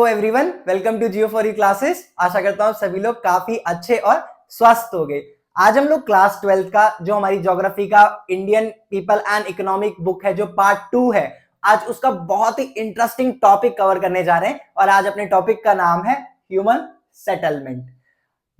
Everyone, welcome to Jio for you classes. आशा करता हूँ सभी लोग काफी अच्छे और स्वस्थ हो गए। आज हम लोग क्लास 12 का जो हमारी ज्योग्राफी का Indian people and economic book है जो पार्ट 2 है, आज उसका बहुत ही इंटरेस्टिंग टॉपिक कवर करने जा रहे हैं। और आज अपने टॉपिक का नाम है ह्यूमन सेटलमेंट।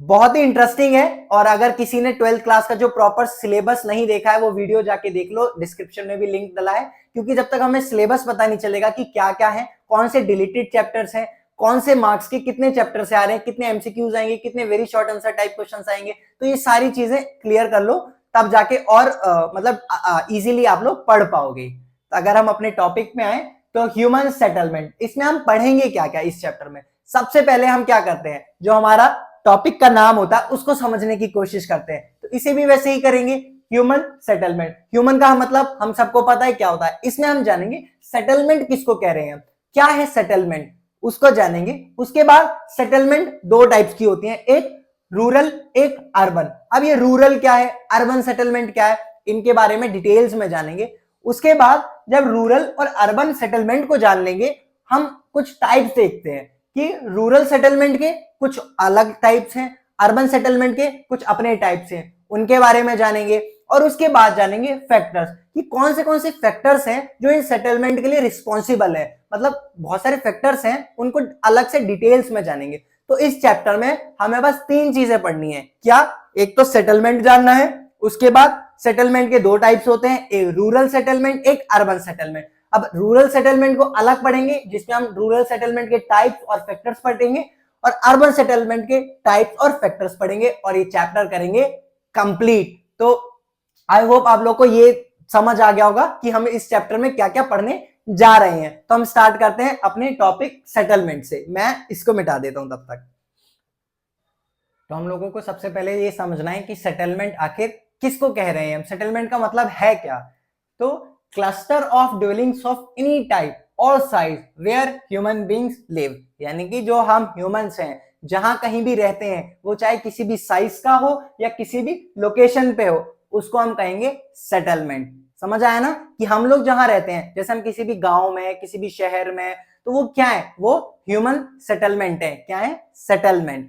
बहुत ही इंटरेस्टिंग है। और अगर किसी ने 12th क्लास का जो प्रॉपर सिलेबस नहीं देखा है वो वीडियो जाके देख लो, डिस्क्रिप्शन में भी लिंक डला है। क्योंकि जब तक हमें सिलेबस पता नहीं चलेगा कि क्या क्या है, कौन से डिलीटेड चैप्टर्स हैं, कौन से मार्क्स के कितने चैप्टर से आ रहे हैं, कितने एमसीक्यूज आएंगे, कितने very short answer type questions आएंगे, तो ये सारी चीजें क्लियर कर लो, तब जाके और मतलब इजीली आप लोग पढ़ पाओगे। तो अगर हम अपने टॉपिक में आए तो ह्यूमन सेटलमेंट, इसमें हम पढ़ेंगे क्या क्या इस चैप्टर में। सबसे पहले हम क्या करते हैं, जो हमारा टॉपिक का नाम होता है उसको समझने की कोशिश करते हैं। तो इसे भी वैसे ही करेंगे, ह्यूमन सेटलमेंट। ह्यूमन का मतलब हम सबको पता है क्या होता है, इसमें हम जानेंगे सेटलमेंट किसको कह रहे हैं, क्या है सेटलमेंट, उसको जानेंगे। उसके बाद सेटलमेंट दो टाइप्स की होती है, एक रूरल एक अर्बन। अब ये रूरल क्या है, अर्बन सेटलमेंट क्या है, इनके बारे में डिटेल्स में जानेंगे। उसके बाद जब रूरल और अर्बन सेटलमेंट को जान लेंगे, हम कुछ टाइप्स देखते हैं कि रूरल सेटलमेंट के कुछ अलग टाइप्स हैं, अर्बन सेटलमेंट के कुछ अपने टाइप्स हैं, उनके बारे में जानेंगे। और उसके बाद जानेंगे फैक्टर्स कि कौन से फैक्टर्स हैं जो इन सेटलमेंट के लिए रिस्पॉन्सिबल है। मतलब बहुत सारे फैक्टर्स हैं, उनको अलग से डिटेल्स में जानेंगे। तो इस चैप्टर में हमें बस 3 चीजें पढ़नी है। क्या? एक तो सेटलमेंट जानना है, उसके बाद सेटलमेंट के 2 टाइप्स होते हैं, एक रूरल सेटलमेंट एक अर्बन सेटलमेंट। अब रूरल सेटलमेंट को अलग पढ़ेंगे जिसमें हम रूरल सेटलमेंट के टाइप्स और फैक्टर्स पढ़ेंगे, और अर्बन सेटलमेंट के टाइप्स और फैक्टर्स पढ़ेंगे, और ये चैप्टर करेंगे कंप्लीट। तो आई होप आप लोग को ये समझ आ गया होगा कि हम इस चैप्टर में क्या क्या पढ़ने जा रहे हैं। तो हम स्टार्ट करते हैं अपने टॉपिक सेटलमेंट से। मैं इसको मिटा देता हूं तब तक। तो हम लोगों को सबसे पहले ये समझना है कि सेटलमेंट आखिर किसको कह रहे हैं, हम सेटलमेंट का मतलब है क्या। तो cluster of dwellings of any type और size where human beings live, यानी कि जो हम ह्यूमंस हैं जहां कहीं भी रहते हैं, वो चाहे किसी भी साइज का हो या किसी भी लोकेशन पे हो, उसको हम कहेंगे सेटलमेंट। समझ आया ना कि हम लोग जहां रहते हैं, जैसे हम किसी भी गांव में, किसी भी शहर में, तो वो क्या है, वो ह्यूमन सेटलमेंट है। क्या है? Settlement.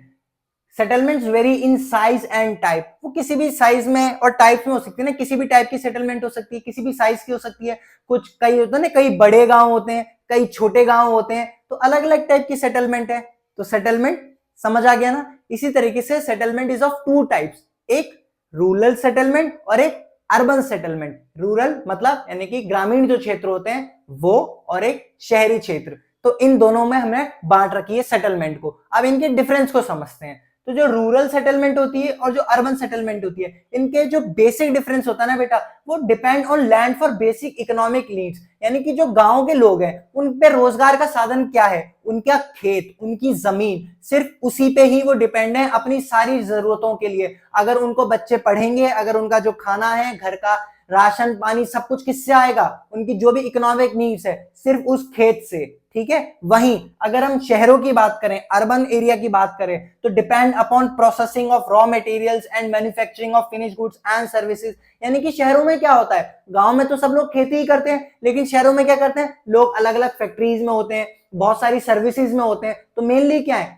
Settlements very in size and type, वो किसी भी साइज में और टाइप में हो सकती है ना, किसी भी टाइप की सेटलमेंट हो सकती है, किसी भी साइज की हो सकती है। कुछ कई होते हैं ना, कई बड़े गांव होते हैं, कई छोटे गांव होते हैं, तो अलग अलग टाइप की सेटलमेंट है। तो सेटलमेंट समझ आ गया ना। इसी तरीके से सेटलमेंट इज ऑफ 2 टाइप्स, एक रूरल सेटलमेंट और एक अर्बन सेटलमेंट। रूरल मतलब यानी कि ग्रामीण जो क्षेत्र होते हैं वो, और एक शहरी क्षेत्र। तो इन दोनों में हमने बांट रखी है सेटलमेंट को। अब इनके डिफरेंस को समझते हैं। तो जो रूरल सेटलमेंट होती है और जो अर्बन सेटलमेंट होती है, इनके जो बेसिक डिफरेंस होता है ना बेटा, वो depend on land for basic economic needs. यानी कि जो गांव के लोग हैं उन पे रोजगार का साधन क्या है, उनका खेत, उनकी जमीन, सिर्फ उसी पे ही वो डिपेंड है अपनी सारी जरूरतों के लिए। अगर उनको बच्चे पढ़ेंगे, अगर उनका जो खाना है, घर का राशन पानी, सब कुछ किससे आएगा, उनकी जो भी इकोनॉमिक नीड्स है सिर्फ उस खेत से। ठीक है। वहीं अगर हम शहरों की बात करें, अर्बन एरिया की बात करें, तो depend upon processing of raw materials and manufacturing of finish goods and services. यानी कि शहरों में क्या होता है, गांव में तो सब लोग खेती ही करते हैं, लेकिन शहरों में क्या करते हैं लोग, अलग अलग फैक्ट्रीज में होते हैं, बहुत सारी सर्विसेज में होते हैं। तो मेनली क्या है,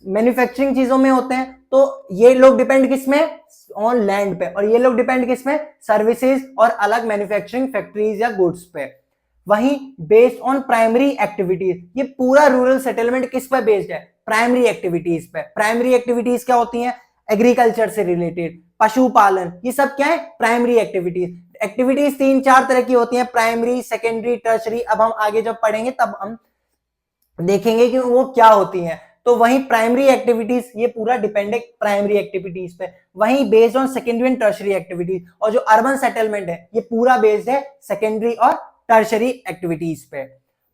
मैन्युफैक्चरिंग चीजों में होते हैं। तो ये लोग डिपेंड किसमें, ऑन लैंड पे, और ये लोग डिपेंड किसमें, सर्विसेज और अलग मैन्युफैक्चरिंग फैक्ट्रीज या गुड्स पे। वहीं बेस्ड ऑन प्राइमरी एक्टिविटीज, ये पूरा रूरल सेटलमेंट किस पर बेस्ड है, प्राइमरी एक्टिविटीज पे। प्राइमरी एक्टिविटीज क्या होती हैं, एग्रीकल्चर से रिलेटेड, पशुपालन, ये सब क्या है, प्राइमरी एक्टिविटीज। एक्टिविटीज 3-4 तरह की होती हैं, प्राइमरी, सेकेंडरी, टर्शरी। अब हम आगे जब पढ़ेंगे तब हम देखेंगे कि वो क्या होती हैं। तो वहीं प्राइमरी एक्टिविटीज, ये पूरा डिपेंड है प्राइमरी एक्टिविटीज पे। वहीं based on secondary and tertiary activities. और जो अर्बन सेटलमेंट है ये पूरा बेस्ड है सेकेंडरी और टर्शरी एक्टिविटीज पे।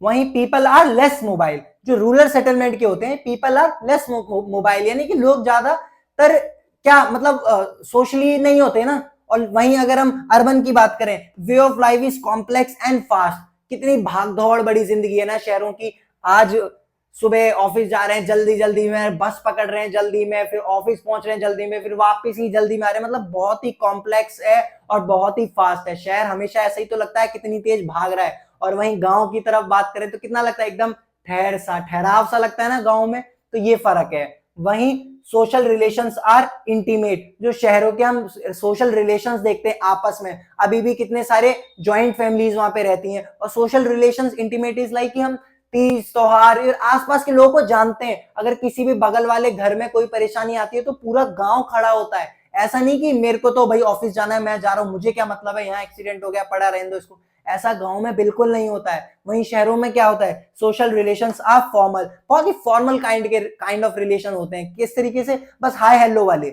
वहीं पीपल आर लेस मोबाइल, जो रूरल सेटलमेंट के होते हैं, पीपल आर लेस मोबाइल, यानी कि लोग ज्यादातर क्या मतलब सोशली नहीं होते ना। और वहीं अगर हम अर्बन की बात करें, way of life is complex and fast, कितनी भाग दौड़ बड़ी जिंदगी है ना शहरों की। आज सुबह ऑफिस जा रहे हैं जल्दी जल्दी में, बस पकड़ रहे हैं जल्दी में, फिर ऑफिस पहुंच रहे हैं जल्दी में, फिर वापस ही जल्दी में आ रहे हैं। मतलब बहुत ही कॉम्प्लेक्स है और बहुत ही फास्ट है। शहर हमेशा ऐसा ही तो लगता है कितनी तेज भाग रहा है, और वहीं गांव की तरफ बात करें तो कितना लगता है एकदम ठहराव सा लगता है ना गाँव में, तो ये फर्क है। वहीं सोशल रिलेशंस आर इंटीमेट, जो शहरों के हम सोशल रिलेशंस देखते हैं आपस में, अभी भी कितने सारे ज्वाइंट फैमिलीज वहां पे रहती हैं, और social relations intimate is like कि हम तीज त्योहार आसपास के लोगों को जानते हैं। अगर किसी भी बगल वाले घर में कोई परेशानी आती है तो पूरा गांव खड़ा होता है। ऐसा नहीं कि मेरे को तो भाई ऑफिस जाना है, मैं जा रहा हूं, मुझे क्या मतलब है, यहाँ एक्सीडेंट हो गया, पड़ा रहने दो इसको। ऐसा गांव में बिल्कुल नहीं होता है। वहीं शहरों में क्या होता है, सोशल रिलेशंस आर फॉर्मल, बहुत ही फॉर्मल काइंड ऑफ रिलेशन होते हैं। किस तरीके से, बस हाय हेलो वाले,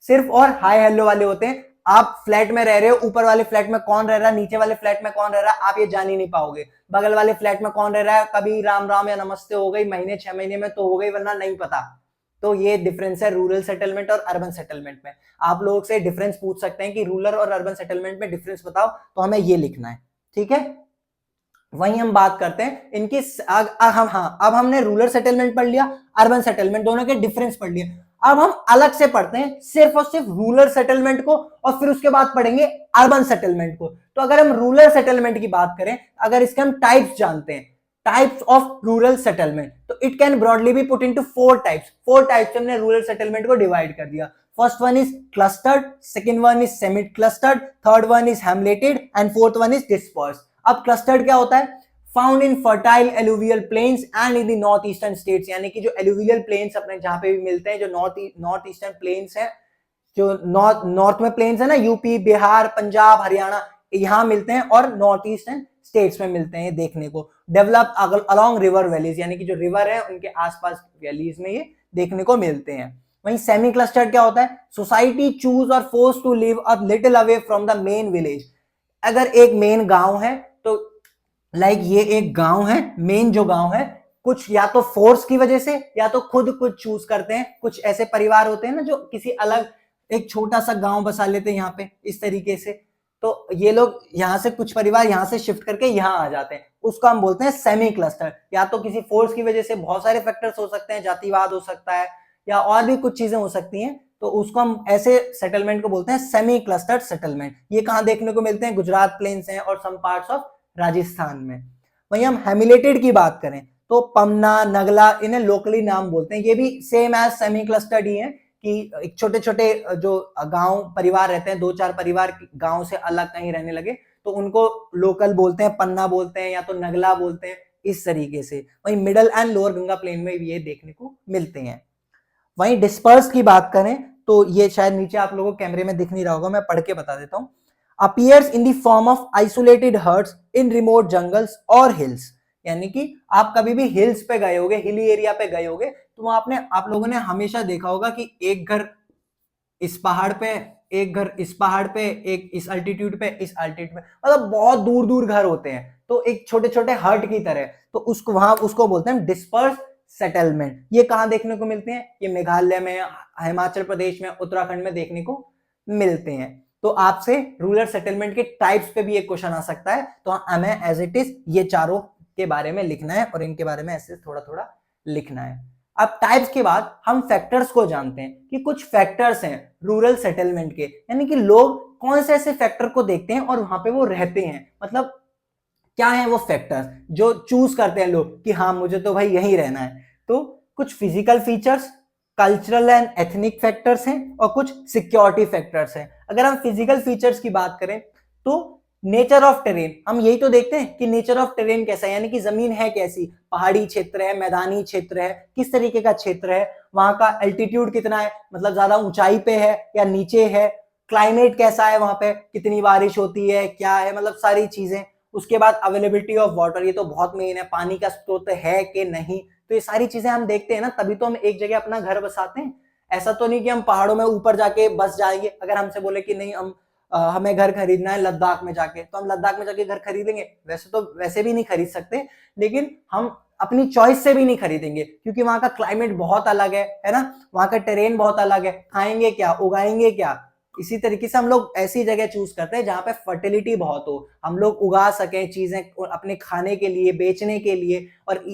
सिर्फ और हाय हेलो वाले होते हैं। आप फ्लैट में रह रहे हो, ऊपर वाले फ्लैट में कौन रह रहा है, नीचे वाले फ्लैट में कौन रह रहा है, आप ये जान ही नहीं पाओगे। बगल वाले फ्लैट में कौन रह रहा है, कभी राम राम या नमस्ते हो गई, महीने 6 महीने में तो हो गई, वरना नहीं पता। तो ये डिफरेंस है रूरल सेटलमेंट और अर्बन सेटलमेंट में। आप लोग से डिफरेंस पूछ सकते हैं कि रूरल और अर्बन सेटलमेंट में डिफरेंस बताओ, तो हमें ये लिखना है, ठीक है। वहीं हम बात करते हैं इनकी, अब हमने रूरल सेटलमेंट पढ़ लिया, अर्बन सेटलमेंट, दोनों के डिफरेंस पढ़ लिया। अब हम अलग से पढ़ते हैं सिर्फ और सिर्फ रूरल सेटलमेंट को, और फिर उसके बाद पढ़ेंगे अर्बन सेटलमेंट को। तो अगर हम रूरल सेटलमेंट की बात करें, अगर इसके हम टाइप्स जानते हैं, टाइप्स ऑफ रूरल सेटलमेंट, तो it can broadly be put into 4 types. 4 types हमने रूरल सेटलमेंट को डिवाइड कर दिया। First one is clustered, second one is semi clustered, third one is hamleted and fourth one is dispersed. अब clustered क्या होता है, found in fertile alluvial plains and in the north eastern states, यानी कि जो alluvial planes अपने जहां पे भी मिलते हैं, जो नॉर्थ ईस्टर्न प्लेन्स है, जो नॉर्थ में प्लेन्स है ना, यूपी, बिहार, पंजाब, हरियाणा, यहां मिलते हैं, और नॉर्थ ईस्टर्न स्टेट्स में मिलते हैं देखने को। डेवलप अलोंग रिवर वैलीज, यानी कि जो रिवर है उनके आसपास वैलीज में ये देखने को मिलते हैं। वहीं सेमी क्लस्टर्ड क्या होता है, सोसाइटी चूज और force to live a little away from the main village. अगर एक मेन गांव है, तो लाइक ये एक गांव है, मेन जो गांव है, कुछ या तो फोर्स की वजह से या तो खुद कुछ चूज करते हैं। कुछ ऐसे परिवार होते हैं ना जो किसी अलग एक छोटा सा गांव बसा लेते हैं यहाँ पे, इस तरीके से। तो ये लोग यहाँ से, कुछ परिवार यहाँ से शिफ्ट करके यहाँ आ जाते हैं, उसको हम बोलते हैं सेमी क्लस्टर। या तो किसी फोर्स की वजह से, बहुत सारे फैक्टर्स हो सकते हैं, जातिवाद हो सकता है या और भी कुछ चीजें हो सकती हैं, तो उसको हम ऐसे सेटलमेंट को बोलते हैं सेमी क्लस्टर्ड सेटलमेंट। ये कहाँ देखने को मिलते हैं, गुजरात प्लेन्स हैं और सम पार्ट्स ऑफ राजस्थान में। वहीं हम हेमिलेटेड की बात करें तो पमना, नगला, इन्हें लोकली नाम बोलते हैं। ये भी सेम एज सेमी क्लस्टर्ड ही है, कि छोटे छोटे जो गांव परिवार रहते हैं, 2-4 परिवार गांव से अलग कहीं रहने लगे, तो उनको लोकल बोलते हैं, पन्ना बोलते हैं या तो नगला बोलते हैं, इस तरीके से। वहीं middle and lower Ganga plain में भी ये देखने को मिलते हैं। वहीं डिस्पर्स की बात करें तो ये शायद नीचे आप लोगों को कैमरे में दिख नहीं रहा होगा, मैं पढ़ के बता देता हूं। Appears in the form of isolated huts in remote jungles और हिल्स, यानी कि आप कभी भी हिल्स पे गए होगे, हिली एरिया पे गए होगे, तो वहां आप लोगों ने हमेशा देखा होगा कि एक घर इस पहाड़ पे, एक घर इस पहाड़ पे, एक इस अल्टीट्यूड पे, इस अल्टीट्यूड पे, मतलब बहुत दूर दूर घर होते हैं, तो एक छोटे छोटे हर्ट की तरह। तो उसको वहां उसको बोलते हैं डिस्पर्स सेटलमेंट। ये कहां देखने को मिलते हैं, ये मेघालय में, हिमाचल प्रदेश में, उत्तराखंड में देखने को मिलते हैं। तो आपसे रूरल सेटलमेंट के टाइप्स पे भी एक क्वेश्चन आ सकता है, तो हमें एज इट इज ये चारों के बारे में लिखना है और इनके बारे में ऐसे थोड़ा थोड़ा लिखना है। अब टाइप्स के बाद हम फैक्टर्स को जानते हैं कि कुछ फैक्टर्स हैं रूरल सेटलमेंट के, यानी कि लोग कौन से ऐसे फैक्टर को देखते हैं और वहां पे वो रहते हैं, मतलब क्या है वो फैक्टर्स जो चूज करते हैं लोग कि हाँ मुझे तो भाई यहीं रहना है। तो कुछ physical features, cultural and ethnic factors हैं और कुछ सिक्योरिटी फैक्टर्स हैं। अगर हम फिजिकल फीचर्स की बात करें तो नेचर ऑफ टेरेन, हम यही तो देखते हैं कि नेचर ऑफ टेरेन कैसा है, यानी कि जमीन है कैसी, पहाड़ी क्षेत्र है, मैदानी क्षेत्र है, किस तरीके का क्षेत्र है, वहां का एल्टीट्यूड कितना है, मतलब ज्यादा ऊंचाई पे है या नीचे है, क्लाइमेट कैसा है, वहां पे कितनी बारिश होती है, क्या है, मतलब सारी चीजें। उसके बाद अवेलेबिलिटी ऑफ वाटर, ये तो बहुत मेन है, पानी का स्रोत है कि नहीं, तो ये सारी चीजें हम देखते हैं ना, तभी तो हम एक जगह अपना घर बसाते हैं। ऐसा तो नहीं कि हम पहाड़ों में ऊपर जाके बस जाएंगे। अगर हमसे बोले कि नहीं हम हमें घर खरीदना है लद्दाख में जाके, तो हम लद्दाख में जाके घर खरीदेंगे? वैसे तो वैसे भी नहीं खरीद सकते, लेकिन हम अपनी चॉइस से भी नहीं खरीदेंगे, क्योंकि वहां का क्लाइमेट बहुत अलग है ना, वहां का टेरेन बहुत अलग है, खाएंगे क्या, उगाएंगे क्या। इसी तरीके से हम लोग ऐसी जगह चूज करते हैं जहां पे फर्टिलिटी बहुत हो, हम लोग उगा सकें चीजें अपने खाने के लिए, बेचने के लिए, और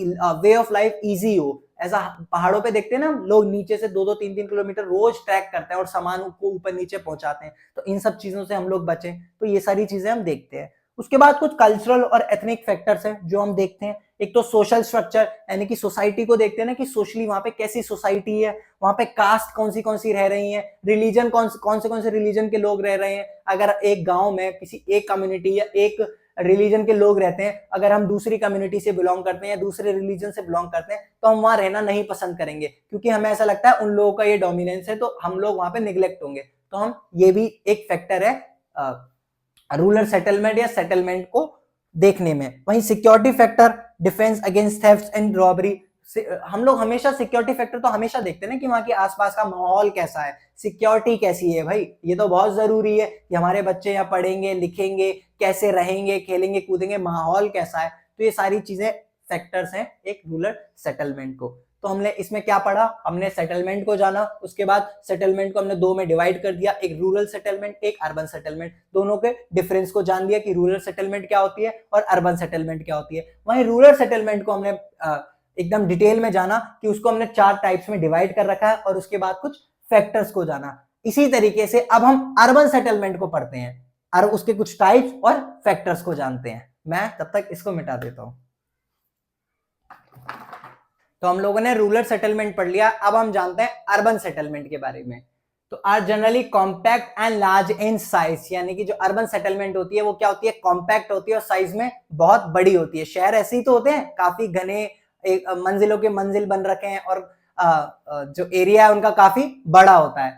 वे ऑफ लाइफ इजी हो। ऐसा पहाड़ों पे देखते हैं ना, लोग नीचे से 2-2, 3-3 किलोमीटर रोज ट्रैक करते हैं और सामान को ऊपर नीचे पहुंचाते हैं, तो इन सब चीजों से हम लोग बचें, तो ये सारी चीजें हम देखते हैं। उसके बाद कुछ कल्चरल और एथनिक फैक्टर्स हैं जो हम देखते हैं। एक तो सोशल स्ट्रक्चर, यानी कि सोसाइटी को देखते हैं ना कि सोशली वहां पे कैसी सोसाइटी है, वहां पे कास्ट कौन सी रह रही है, रिलीजन कौन से रिलीजन के लोग रह रहे हैं। अगर एक गांव में किसी एक कम्युनिटी या एक रिलीजन के लोग रहते हैं, अगर हम दूसरी कम्युनिटी से बिलोंग करते हैं या दूसरे रिलीजन से बिलोंग करते हैं तो हम वहां रहना नहीं पसंद करेंगे, क्योंकि हमें ऐसा लगता है उन लोगों का ये डोमिनेंस है, तो हम लोग वहां पे निग्लेक्ट होंगे। तो हम, ये भी एक फैक्टर है रूरल सेटलमेंट या सेटलमेंट को देखने में। वहीं security factor, defence against theft and robbery, हम लोग हमेशा सिक्योरिटी फैक्टर तो हमेशा देखते हैं ना कि वहां के आसपास का माहौल कैसा है, सिक्योरिटी कैसी है। भाई ये तो बहुत जरूरी है कि हमारे बच्चे यहाँ पढ़ेंगे लिखेंगे, कैसे रहेंगे, खेलेंगे कूदेंगे, माहौल कैसा है। तो ये सारी चीजें फैक्टर्स हैं एक रूरल सेटलमेंट को। तो हमने इसमें क्या पढ़ा, हमने सेटलमेंट को जाना, उसके बाद सेटलमेंट को हमने दो में डिवाइड कर दिया, एक रूरल सेटलमेंट एक अर्बन सेटलमेंट, दोनों के डिफरेंस को जान लिया कि रूरल सेटलमेंट क्या होती है और अर्बन सेटलमेंट क्या होती है। वहीं रूरल सेटलमेंट को हमने एकदम डिटेल में जाना कि उसको हमने 4 टाइप्स में डिवाइड कर रखा है और उसके बाद कुछ फैक्टर्स को जाना। इसी तरीके से अब हम अर्बन सेटलमेंट को पढ़ते हैं और उसके कुछ टाइप्स और फैक्टर्स को जानते हैं। मैं तब तक इसको मिटा देता हूं। तो हम लोगों ने रूरल सेटलमेंट पढ़ लिया, अब हम जानते हैं अर्बन सेटलमेंट के बारे में। तो are generally compact and large in size, यानी कि जो अर्बन सेटलमेंट होती है वो क्या होती है, कॉम्पैक्ट होती है और साइज में बहुत बड़ी होती है। शहर ऐसे ही तो होते हैं, काफी घने, एक मंजिलों के मंजिल बन रखे हैं और जो एरिया है उनका काफी बड़ा होता है।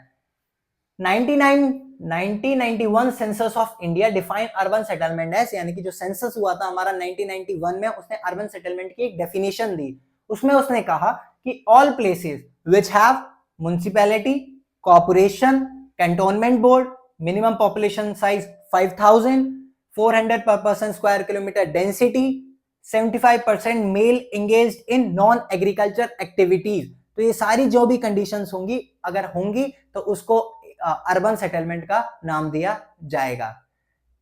1991 census of India define urban settlement as, यानी कि जो सेंसस हुआ था हमारा 1991 में, उसने अर्बन सेटलमेंट की एक डेफिनेशन दी। उसमें उसने कहा कि all places which have municipality, corporation, cantonment board, minimum population size 5400 per person square kilometre, density 75% male engaged in non agriculture activities. तो ये सारी जो भी कंडीशंस होंगी, अगर होंगी तो उसको अर्बन सेटलमेंट का नाम दिया जाएगा।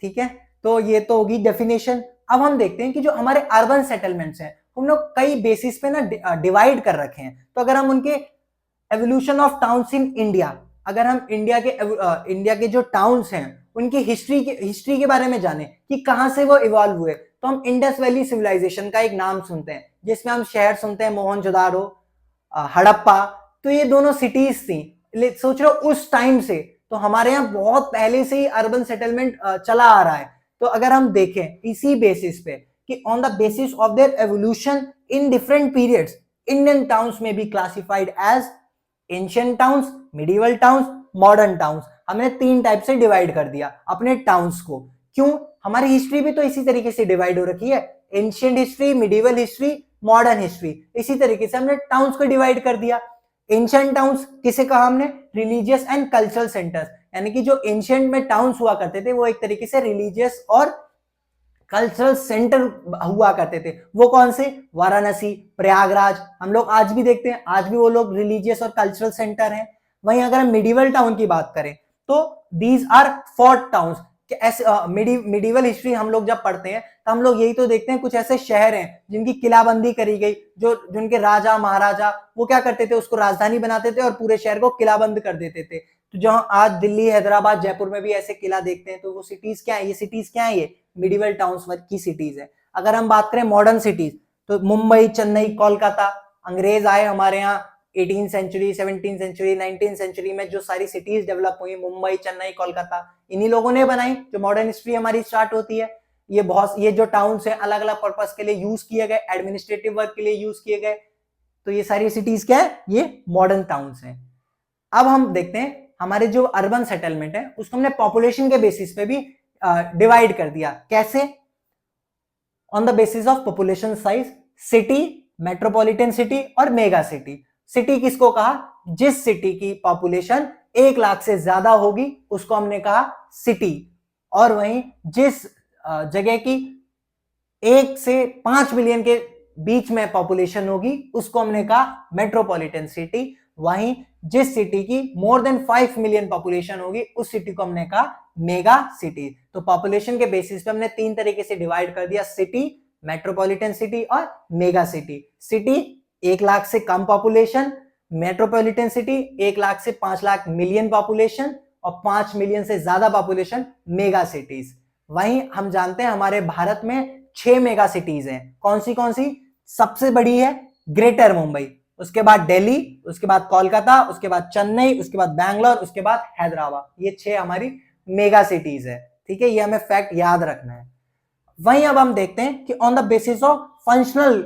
ठीक है, तो ये तो होगी डेफिनेशन। अब हम देखते हैं कि जो हमारे अर्बन सेटलमेंट्स हैं हम लोग कई बेसिस पे ना डिवाइड कर रखे हैं। तो अगर हम उनके evolution of towns in India, अगर हम इंडिया के जो टाउन्स हैं उनकी हिस्ट्री के बारे में जाने कि कहां से वो इवॉल्व हुए, तो हम इंडस वैली सिविलाइजेशन का एक नाम सुनते हैं, जिसमें हम शहर सुनते हैं मोहनजोदारो, हड़प्पा। तो ये दोनों सिटीज थी, सोच रहे हो उस टाइम से, तो हमारे यहाँ बहुत पहले से ही अर्बन सेटलमेंट चला आ रहा है। तो अगर हम देखें इसी बेसिस पे कि on the basis of their evolution in different periods, Indian towns में be classified as ancient towns, medieval towns, modern towns. हमने 3 टाइप से डिवाइड कर दिया अपने टाउन्स को। क्यों, हमारी हिस्ट्री भी तो इसी तरीके से डिवाइड हो रखी है, ancient history, medieval history, modern history. इसी तरीके से हमने टाउन्स को डिवाइड कर दिया। एंशिएंट टाउन्स किसे कहा हमने, रिलीजियस एंड कल्चरल सेंटर्स, यानी कि जो एंशिएंट में टाउन्स हुआ करते थे वो एक तरीके से रिलीजियस और कल्चरल सेंटर हुआ करते थे। वो कौन से, वाराणसी, प्रयागराज, हम लोग आज भी देखते हैं, आज भी वो लोग रिलीजियस और कल्चरल सेंटर हैं। वहीं अगर हम मिडिवल टाउन की बात करें तो दीज आर फोर्ट टाउन्स। ऐसे मिडिवल हिस्ट्री हम लोग जब पढ़ते हैं तो हम लोग यही तो देखते हैं, कुछ ऐसे शहर हैं जिनकी किलाबंदी करी गई, जो जिनके राजा महाराजा वो क्या करते थे, उसको राजधानी बनाते थे और पूरे शहर को किलाबंद कर देते थे। तो जहां आज दिल्ली, हैदराबाद, जयपुर में भी ऐसे किला देखते हैं, तो वो सिटीज क्या है, ये सिटीज क्या है, ये मिडिवल टाउन्स की सिटीज है। अगर हम बात करें मॉडर्न सिटीज, तो मुंबई, चेन्नई, कोलकाता, अंग्रेज आए हमारे यहाँ 18th century, 17th century, 19th century में जो सारी सिटीज डेवलप हुई, मुंबई, चेन्नई, कोलकाता, इन्हीं लोगों ने बनाई। जो मॉडर्न हिस्ट्री हमारी स्टार्ट होती है, ये जो टाउन्स हैं अलग अलग पर्पस के लिए यूज किए गए, एडमिनिस्ट्रेटिव वर्क के लिए यूज किए गए। तो ये सारी सिटीज क्या है, ये मॉडर्न टाउन्स हैं। अब हम देखते हैं हमारे जो अर्बन सेटलमेंट है उसको हमने पॉपुलेशन के बेसिस पे भी डिवाइड कर दिया। कैसे, on the basis of population size, city, metropolitan city और मेगा सिटी। सिटी किसको कहा, जिस सिटी की पॉपुलेशन 1 लाख से ज्यादा होगी उसको हमने कहा सिटी, और वहीं जिस जगह की 1 से 5 मिलियन के बीच में पॉपुलेशन होगी उसको हमने कहा मेट्रोपॉलिटन सिटी। वहीं जिस सिटी की मोर देन 5 मिलियन पॉपुलेशन होगी उस सिटी को हमने कहा मेगा सिटी। तो पॉपुलेशन के बेसिस पे हमने 3 तरीके से डिवाइड कर दिया, सिटी, मेट्रोपॉलिटन सिटी और मेगा सिटी। सिटी 1 लाख से कम पॉपुलेशन, मेट्रोपॉलिटन सिटी 1 लाख से 5 लाख मिलियन पॉपुलेशन, और 5 मिलियन से ज्यादा पॉपुलेशन मेगा सिटीज। वहीं हम जानते हैं हमारे भारत में 6 मेगा सिटीज हैं। कौन सी? सबसे बड़ी है ग्रेटर मुंबई, उसके बाद दिल्ली, उसके बाद कोलकाता, उसके बाद चेन्नई, उसके बाद बैंगलोर, उसके बाद हैदराबाद। ये 6 हमारी मेगा सिटीज है। ठीक है, ये हमें फैक्ट याद रखना है। वहीं अब हम देखते हैं कि on the basis of functional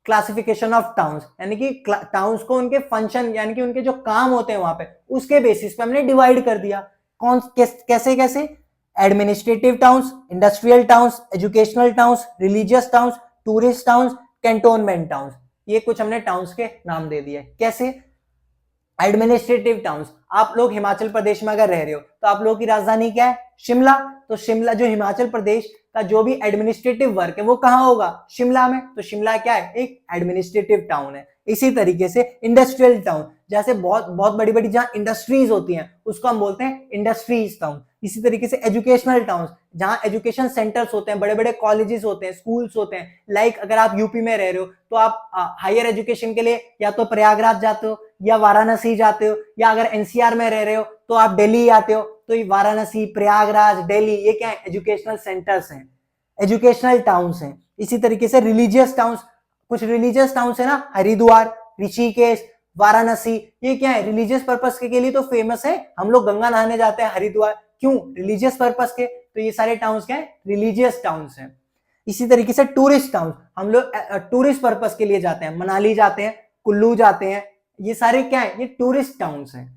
classification of towns, यानी कि टाउन्स को उनके फंक्शन यानी कि उनके जो काम होते हैं वहां पे, उसके बेसिस पे हमने डिवाइड कर दिया। कैसे? Administrative towns, industrial towns, educational towns, religious towns, tourist towns, cantonment towns. ये कुछ हमने टाउन्स के नाम दे दिए। कैसे? एडमिनिस्ट्रेटिव टाउन्स, आप लोग हिमाचल प्रदेश में अगर रह रहे हो तो आप लोगों की राजधानी क्या है? शिमला। तो शिमला, जो हिमाचल प्रदेश का जो भी एडमिनिस्ट्रेटिव वर्क है वो कहां होगा? शिमला में। तो शिमला क्या है? एक एडमिनिस्ट्रेटिव टाउन है। इसी तरीके से इंडस्ट्रियल टाउन, जैसे बहुत बहुत बड़ी बड़ी जहां इंडस्ट्रीज होती हैं उसको हम बोलते हैं इंडस्ट्रीज टाउन। इसी तरीके से एजुकेशनल टाउन, जहां एजुकेशन सेंटर्स होते हैं, बड़े बड़े कॉलेजेस होते हैं, स्कूल्स होते हैं। लाइक अगर आप यूपी में रह रहे हो तो आप हायर एजुकेशन के लिए या तो प्रयागराज जाते हो या वाराणसी जाते हो, या अगर एनसीआर में रह रहे हो तो आप दिल्ली आते हो। तो ये वाराणसी, प्रयागराज, दिल्ली, ये क्या है? एजुकेशनल सेंटर्स हैं, एजुकेशनल टाउन्स हैं। इसी तरीके से रिलीजियस टाउन्स, कुछ रिलीजियस टाउन्स है ना, हरिद्वार, ऋषिकेश, वाराणसी, ये क्या है? रिलीजियस पर्पस के लिए तो फेमस है। हम लोग गंगा नहाने जाते हैं हरिद्वार, क्यों? रिलीजियस पर्पस के। तो ये सारे टाउन्स क्या है? रिलीजियस टाउन्स हैं। इसी तरीके से टूरिस्ट टाउन, हम लोग टूरिस्ट पर्पस के लिए जाते हैं, मनाली जाते हैं, कुल्लू जाते हैं, ये सारे क्या है? ये टूरिस्ट टाउन्स हैं।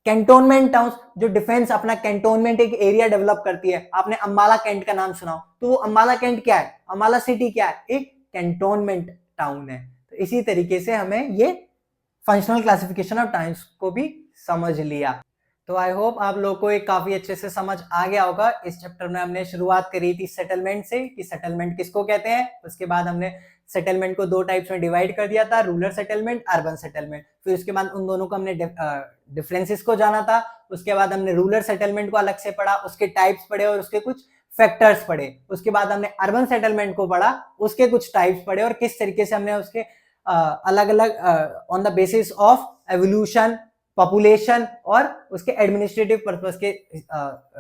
कैंटोनमेंट टाउन्स, जो डिफेंस अपना कैंटोनमेंट एक एरिया डेवलप करती है। आपने अंबाला कैंट का नाम सुना हो, तो वो अंबाला कैंट क्या है? अंबाला सिटी क्या है? एक कैंटोनमेंट टाउन है। तो इसी तरीके से हमें ये फंक्शनल क्लासिफिकेशन ऑफ टाउन्स को भी समझ लिया। तो आई होप आप लोगों को एक काफी अच्छे से समझ आ गया होगा। इस चैप्टर में हमने शुरुआत करी थी सेटलमेंट से, कि सेटलमेंट किसको कहते हैं। उसके बाद हमने सेटलमेंट को 2 टाइप्स में डिवाइड कर दिया था, रूरल सेटलमेंट, अर्बन सेटलमेंट। फिर उसके बाद उन दोनों को हमने डिफरेंसेस को जाना था। उसके बाद हमने रूरल सेटलमेंट को अलग से पढ़ा, उसके टाइप्स पढ़े और उसके कुछ फैक्टर्स पढ़े। उसके बाद हमने अर्बन सेटलमेंट को पढ़ा, उसके कुछ टाइप्स पढ़े और किस तरीके से हमने उसके अलग अलग on the basis of evolution, population और उसके एडमिनिस्ट्रेटिव पर्पस के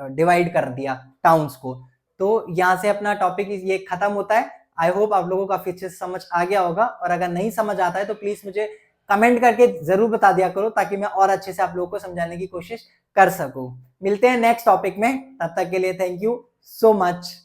डिवाइड कर दिया टाउन्स को। तो यहाँ से अपना टॉपिक ये खत्म होता है। आई होप आप लोगों को काफी अच्छे से समझ आ गया होगा, और अगर नहीं समझ आता है तो प्लीज मुझे कमेंट करके जरूर बता दिया करो, ताकि मैं और अच्छे से आप लोगों को समझाने की कोशिश कर सकूं। मिलते हैं नेक्स्ट टॉपिक में, तब तक के लिए थैंक यू सो मच।